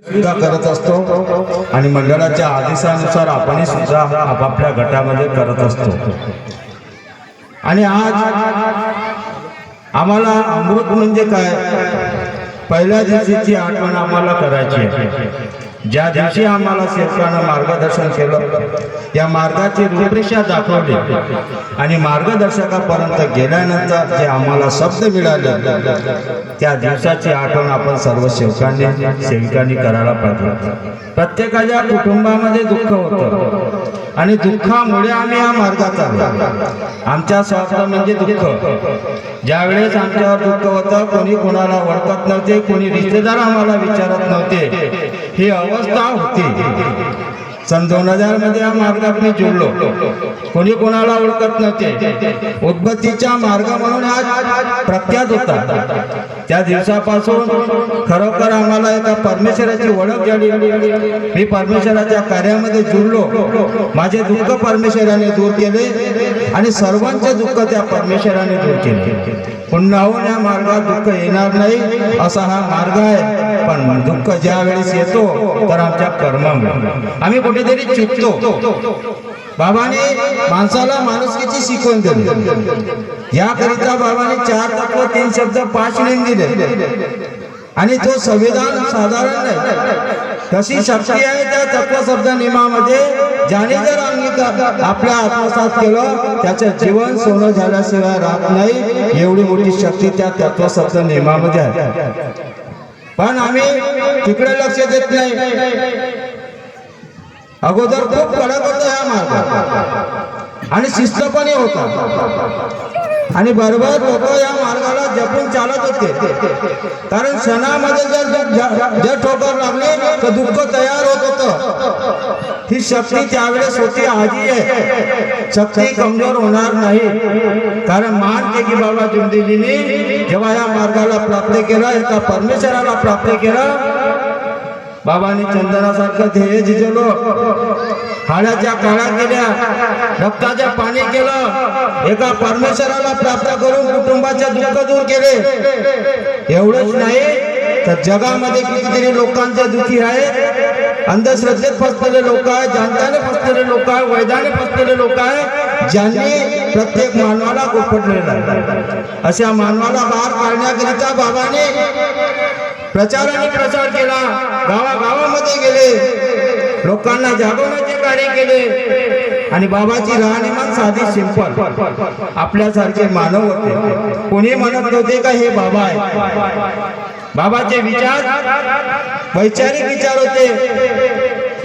सुद्धा करत असतो आणि मंडळाच्या आदेशानुसार आपण सुद्धा आपापल्या गटामध्ये करत असतो। आणि आज आम्हाला अमृत म्हणजे काय, पहिल्या दिवशीची आठवण आम्हाला करायची आहे। ज्या दिवशी आम्हाला सेवकानं मार्गदर्शन केलं, या मार्गाची रूपरेषा दाखवली आणि मार्गदर्शकापर्यंत गेल्यानंतर जे आम्हाला शब्द मिळाले, त्या दिवसाची आठवण आपण सर्व सेवकांनी करायला पाहिजे। प्रत्येकाच्या कुटुंबामध्ये दुःख होतं आणि दुःखामुळे आम्ही या मार्गात आलो। आमच्या स्वार्थ म्हणजे दुःख। ज्यावेळेस आमच्यावर दुःख होतं, कोणी कोणाला ओळखत नव्हते, कोणी रिश्तेदार आम्हाला विचारत नव्हते, ही अवस्था होती। सन 2000 मध्ये या मार्गात मी जोडलो, कोणी कोणाला ओळखत नव्हते। उद्बत्तीचा मार्ग म्हणून आज प्रख्यात होता। त्या दिवसापासून खरोखर आम्हाला एका परमेश्वराची ओळख झाली। मी परमेश्वराच्या कार्यामध्ये जुळलो, माझे दुःख परमेश्वराने दूर केले आणि सर्वांचे दुःख त्या परमेश्वराने दूर केले। पुन्हाहून या मार्गात दुःख येणार नाही असा हा मार्ग आहे। पण दुःख ज्या वेळेस येतो तर आमच्या कर्मामुळे आम्ही कुठेतरी चुकतो। बाबाने माणसाला माणुसकीची शिकवण दिली, याकरिता बाबाने 4 तत्व 3 शब्द 5 नेम दिले आणि तो संविधान साधारण नाही। कशी शक्ती आहे त्या तत्व शब्द नियमामध्ये, ज्याने जर अंगीकार आपल्या आत्मसात केलं त्याचं जीवन सोनं झाल्याशिवाय राहत नाही, एवढी मोठी शक्ती त्या तत्व शब्द नियमामध्ये आहे। पण आम्ही तिकडे लक्ष देत नाही। अगोदर खूप कडक होता हा मार्ग आणि शिस्तपणे होता आणि बरोबर लोक या मार्गाला जपून चालत होते, कारण क्षणामध्ये जर ठोकर लागली तर दुःख तयार होत होतं। ही शक्ती त्यावेळेस होती, आधी आहे। शक्ती कमजोर होणार नाही, कारण मान की बाबा जुंदेजीने जेव्हा या मार्गाला प्राप्त केला, एका परमेश्वराला प्राप्त केला, बाबांनी चंदनासारखं ध्येय झिजवलं, हाडाच्या काळा केल्या, रक्ताच्या पाणी केलं, एका परमेश्वराला प्राप्त करून कुटुंबाचे दुःख दूर केले। एवढंच नाही तर जगामध्ये कितीतरी लोकांचे दुःखी आहेत, अंधश्रद्धेत फसलेले लोक आहेत, जानताने फसलेले लोक आहेत, वैधाने फसलेले लोक आहेत, ज्यांनी प्रत्येक मानवाला गुरफटलेला आहे। अशा मानवाला बाहेर काढण्याकरिता बाबाने प्रचार केला, गावागावामध्ये गेले, लोकांना जागवण्याचे कार्य केले आणि बाबाची राहणीमान साधी सिंपल, आपल्यासारखे मानव होते। कोणी म्हणत नव्हते का हे बाबा आहे। बाबाचे विचार वैचारिक विचार होते।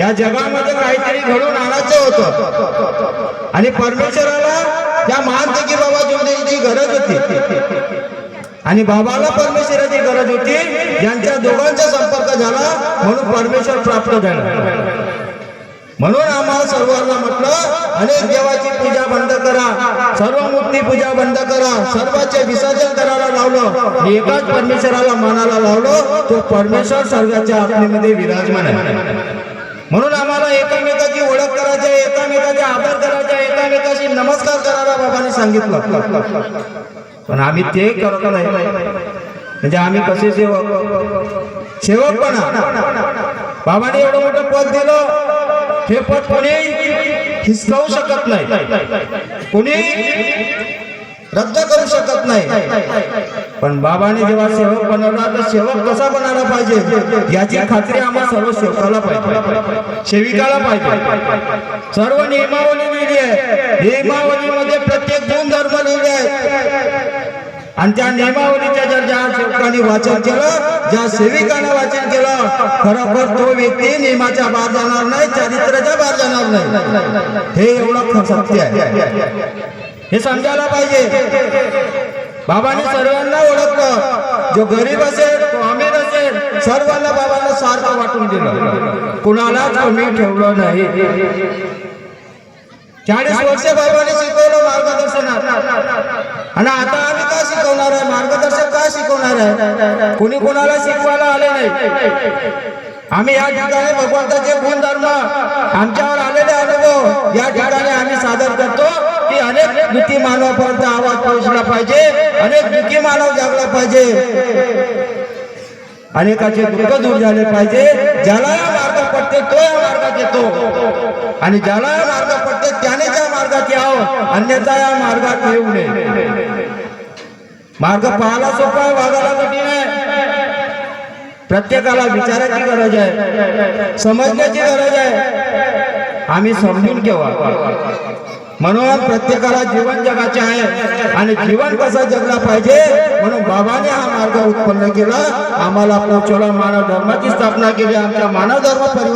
या जगामध्ये काहीतरी घडून आणायचं होतं आणि परमेश्वराला त्या मानते की बाबा जुंदेजीची गरज होती आणि बाबाला परमेश्वराची गरज होती। यांच्या दोघांचा संपर्क झाला म्हणून परमेश्वर प्राप्त झाला। म्हणून आम्हाला सर्वांना म्हटलं, अनेक देवाची पूजा बंद करा, सर्व मूर्ती पूजा बंद करा, सर्वांचे विसर्जन करायला लावलं, एकाच परमेश्वराला मानायला लावलं, तो परमेश्वर सर्वांच्या आत्मेमध्ये विराजमान आहे। म्हणून आम्हाला एकमेकाची ओळख करायची, एकमेकाचे आदर करायचे, एकमेकाशी नमस्कार करायला बाबांनी सांगितलं। पण आम्ही ते करत नाही, म्हणजे आम्ही कसे सेवकपणा। बाबाने एवढं मोठं पद दिलं, हे पद कोणी हिसकावू शकत नाही, कोणी रद्द करू शकत नाही। पण बाबाने जेव्हा सेवक बनवला तर सेवक कसा बनायला पाहिजे याची खात्री आम्हा सर्व सेवकाला पाहिजे, सेविकाला पाहिजे। सर्व नियमावली लिहिली आहे, नियमावलीमध्ये प्रत्येक गुणधर्म लिहिले आहेत आणि त्या नियमावलीच्या जर ज्या सेवकांनी वाचन केलं, ज्या सेविकांना वाचन केलं, खरोखर तो व्यक्ती नियमाच्या बाहेर जाणार नाही, चारित्र्याच्या बाहेर जाणार नाही। हे एवढं सत्य आहे, हे समजायला पाहिजे। बाबाने सर्वांना ओळखलं, जो गरीब असेल, तो अमीर असेल, सर्वांना बाबांना सारखं वाटून दिलं, कुणालाच कमी ठेवलं नाही। 40 वर्ष बाबाने शिकवलं मार्गदर्शनात आणि आता आम्ही काय शिकवणार आहे, मार्गदर्शक काय शिकवणार आहे, कोणी कोणाला शिकवायला आले नाही। आम्ही या ठिकाणी भगवंताचे गुणधर्म, आमच्यावर आलेले अनुभव या ठिकाणी आम्ही सादर करतो की अनेक दुःखी मानवापर्यंत आवाज पोहोचला पाहिजे, अनेक दुःखी मानव जागला पाहिजे। अनेकाचे दुःख दूर झाले पाहिजे. ज्याला या मार्ग पडते तो या मार्गात येतो आणि ज्याला या मार्ग पडते त्याने त्या मार्गात यावं, अन्यथा या मार्गात येऊ नये. मार्ग पाहायला सोपा आहे, वागायला कठीण आहे. प्रत्येकाला विचारायची गरज आहे, समजण्याची गरज आहे. आम्ही समजून घेवा. म्हणून प्रत्येकाला जीवन जगाचे आहे आणि जीवन कसं जगला पाहिजे म्हणून बाबाने हा मार्ग उत्पन्न केला, आम्हाला पोचवला, मानव धर्माची स्थापना केली. आमच्या मानव धर्म